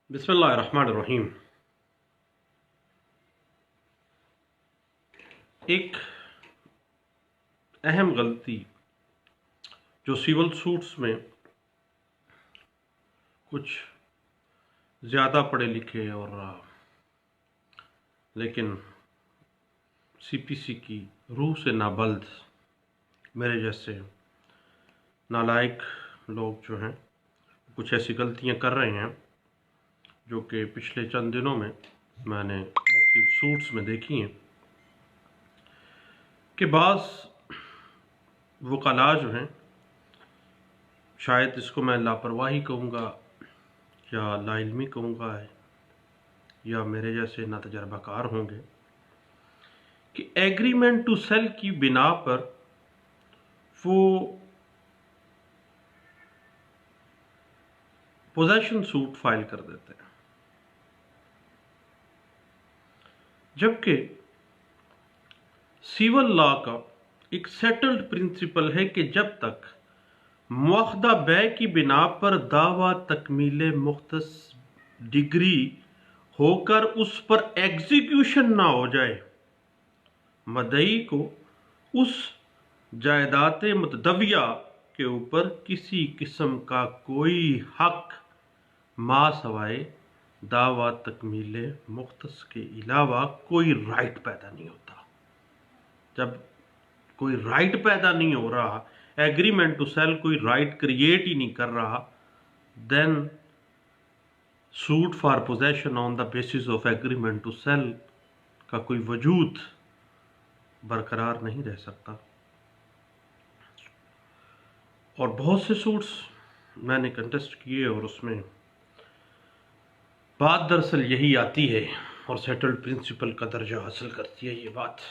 बिस्मिल्लाहिर्रहमानिर्रहीम। एक अहम गलती जो सिविल सूट्स में कुछ ज़्यादा पढ़े लिखे और लेकिन सीपीसी की रूह से नाबल्द मेरे जैसे नालायक लोग जो हैं कुछ ऐसी गलतियां कर रहे हैं जो कि पिछले चंद दिनों में मैंने मुख्तलिफ सूट्स में देखी हैं कि बाज़ वकला जो हैं, शायद इसको मैं लापरवाही कहूँगा या लाइल्मी कहूँगा या मेरे जैसे नातजर्बाकार होंगे, कि एग्रीमेंट टू सेल की बिना पर वो पोजेशन सूट फाइल कर देते हैं, जबकि सिविल लॉ का एक सेटल्ड प्रिंसिपल है कि जब तक मुआखदा बै की बिना पर दावा तकमीले मुख्तस डिग्री होकर उस पर एग्जीक्यूशन ना हो जाए, मदई को उस जायदाद मुतदविया के ऊपर किसी किस्म का कोई हक मा सवाए दावा तकमीले मुख्तस के अलावा कोई राइट पैदा नहीं होता। जब कोई राइट पैदा नहीं हो रहा, एग्रीमेंट टू सेल कोई राइट क्रिएट ही नहीं कर रहा, then suit for possession on the basis of agreement to sell का कोई वजूद बरकरार नहीं रह सकता। और बहुत से सूट्स मैंने कंटेस्ट किए और उसमें बात दरअसल यही आती है और सेटल्ड प्रिंसिपल का दर्जा हासिल करती है ये बात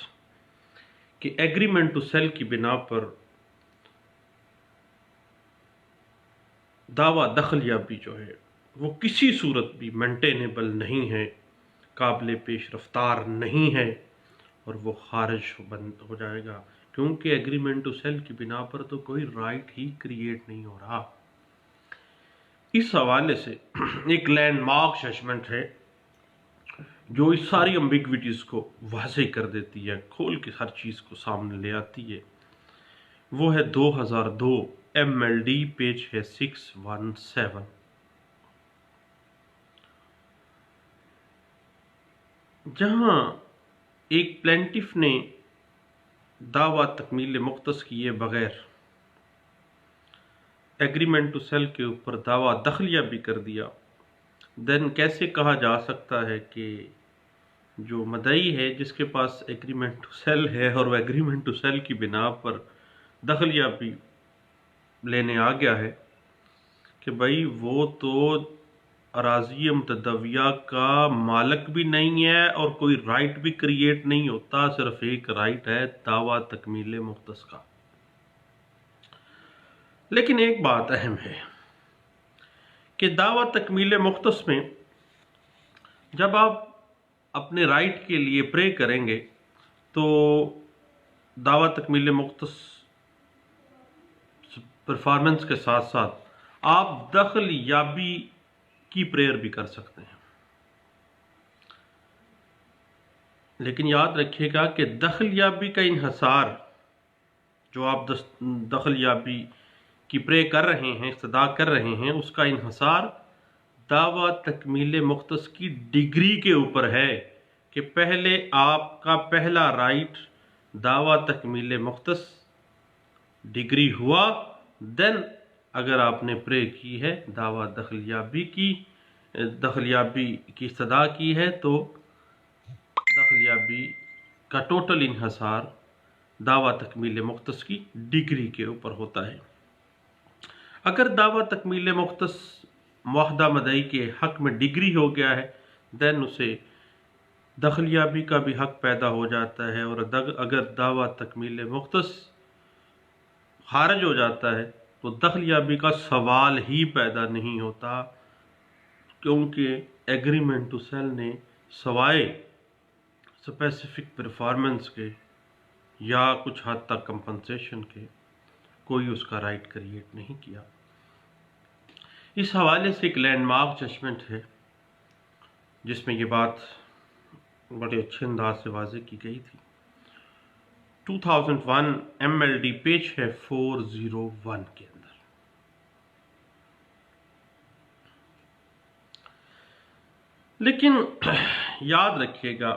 कि एग्रीमेंट टू सेल की बिना पर दावा दखलियाबी जो है वो किसी सूरत भी मेंटेनेबल नहीं है, काबिल पेश रफ्तार नहीं है और वो खारिज बंद हो जाएगा, क्योंकि एग्रीमेंट टू सेल की बिना पर तो कोई राइट ही क्रिएट नहीं हो रहा। इस हवाले से एक लैंडमार्क जजमेंट है जो इस सारी एम्बिग्विटीज़ को वाज़ेह कर देती है, खोल के हर चीज़ को सामने ले आती है। वो है 2002 MLD पेज है 617। जहां एक प्लेंटिफ ने दावा तकमील मुख्तस किए बगैर एग्रीमेंट टू सेल के ऊपर दावा दखलिया भी कर दिया, देन कैसे कहा जा सकता है कि जो मदई है जिसके पास एग्रीमेंट टू सेल है और वो एग्रीमेंट टू सेल की बिना पर दखलिया भी लेने आ गया है, कि भाई वो तो अराज़ी मुतदविया का मालिक भी नहीं है और कोई राइट भी क्रिएट नहीं होता, सिर्फ एक राइट है दावा तकमील मुख्तस का। लेकिन एक बात अहम है कि दावा तकमील मुख्तस में जब आप अपने राइट के लिए प्रे करेंगे तो दावा तकमील मुख्तस परफॉर्मेंस के साथ साथ आप दखल याबी की प्रेयर भी कर सकते हैं। लेकिन याद रखिएगा कि दखल याबी का इन्हसार, जो आप दखल याबी की प्रे कर रहे हैं, इस्तदा कर रहे हैं, उसका इन्हसार दावा तकमील मुख्तस की डिग्री के ऊपर है कि पहले आपका पहला राइट दावा तकमील मुख्तस डिग्री हुआ, देन अगर आपने प्रे की है दावा दखलियाबी की इस्तदा की है तो दखलियाबी का टोटल इन्हसार दावा तकमील मुख्तस की डिग्री के ऊपर होता है। अगर दावा तकमील मुख्तस मुआहदा मदई के हक में डिग्री हो गया है, देन उसे दखलियाबी का भी हक पैदा हो जाता है। और अगर दावा तकमील मुख्तस खारिज हो जाता है तो दखलियाबी का सवाल ही पैदा नहीं होता, क्योंकि एग्रीमेंट टू सेल ने सवाए स्पेसिफिक परफॉर्मेंस के या कुछ हद तक कंपनसेशन के कोई उसका राइट क्रिएट नहीं किया। इस हवाले से एक लैंडमार्क जजमेंट है جس میں یہ بات بڑے اچھے انداز سے واضح کی گئی تھی۔ 2001 MLD پیج ہے 401 کے اندر۔ لیکن یاد رکھیے گا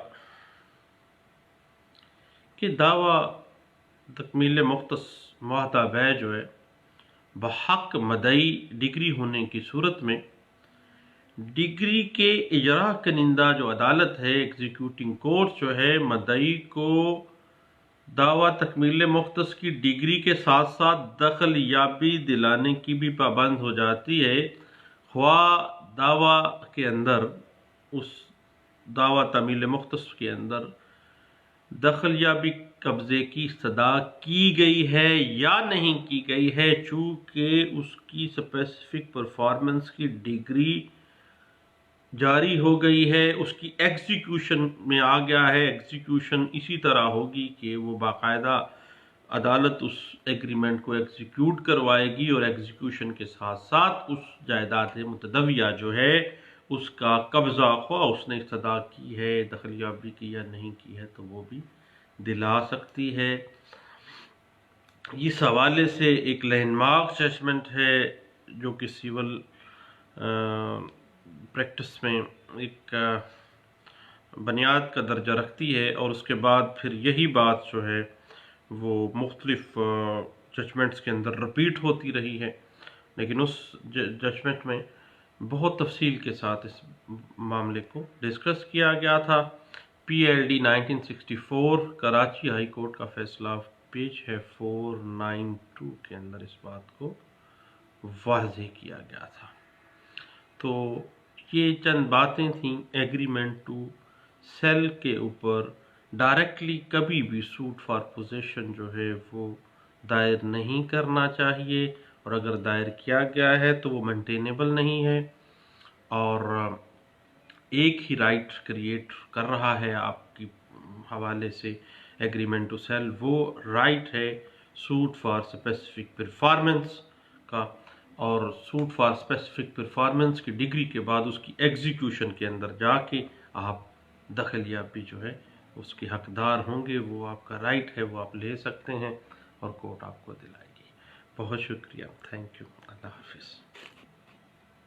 کہ دعویٰ تکمیل مختص معاہدہ بیع جو ہے بحق مدعی ڈگری ہونے کی صورت میں ڈگری کے اجرا کنندہ جو عدالت ہے، ایگزیکیوٹنگ کورٹ جو ہے، مدعی کو دعویٰ تکمیل مختص کی ڈگری کے ساتھ ساتھ دخل یابی دلانے کی بھی پابند ہو جاتی ہے، خواہ دعویٰ کے اندر اس دعویٰ تکمیل مختص کے اندر دخل یابی قبضے کی استدعا کی گئی ہے یا نہیں کی گئی ہے، چونکہ اس کی اسپیسیفک پرفارمنس کی ڈگری جاری ہو گئی ہے، اس کی ایگزیکیوشن میں آ گیا ہے۔ ایگزیکیوشن اسی طرح ہوگی کہ وہ باقاعدہ عدالت اس ایگریمنٹ کو ایگزیکیوٹ کروائے گی، اور ایگزیکیوشن کے ساتھ ساتھ اس جائیداد متداویہ جو ہے اس کا قبضہ، خواہ اس نے استدعا کی ہے، دخل یابی کی یا نہیں کی ہے، تو وہ بھی دلا سکتی ہے۔ اس حوالے سے ایک لینڈ مارک ججمنٹ ہے جو کہ سیول پریکٹس میں ایک بنیاد کا درجہ رکھتی ہے، اور اس کے بعد پھر یہی بات جو ہے وہ مختلف ججمنٹس کے اندر رپیٹ ہوتی رہی ہے، لیکن اس ججمنٹ میں بہت تفصیل کے ساتھ اس معاملے کو ڈسکس کیا گیا تھا۔ PLD 1964 کراچی ہائی کورٹ کا فیصلہ پیج ہے 492 کے اندر اس بات کو واضح کیا گیا تھا۔ تو یہ چند باتیں تھیں ایگریمنٹ ٹو سیل کے اوپر۔ ڈائریکٹلی کبھی بھی سوٹ فار پوزیشن جو ہے وہ دائر نہیں کرنا چاہیے، اور اگر دائر کیا گیا ہے تو وہ مینٹینیبل نہیں ہے، اور ایک ہی رائٹ کریٹ کر رہا ہے آپ کی حوالے سے ایگریمنٹ ٹو سیل، وہ رائٹ ہے سوٹ فار اسپیسیفک پرفارمنس کا، اور سوٹ فار اسپیسیفک پرفارمنس کی ڈگری کے بعد اس کی ایگزیکیوشن کے اندر جا کے آپ دخل یابی جو ہے اس کے حقدار ہوں گے، وہ آپ کا رائٹ ہے، وہ آپ لے سکتے ہیں اور کورٹ آپ کو دلائے گی۔ بہت شکریہ، تھینک یو، اللہ حافظ۔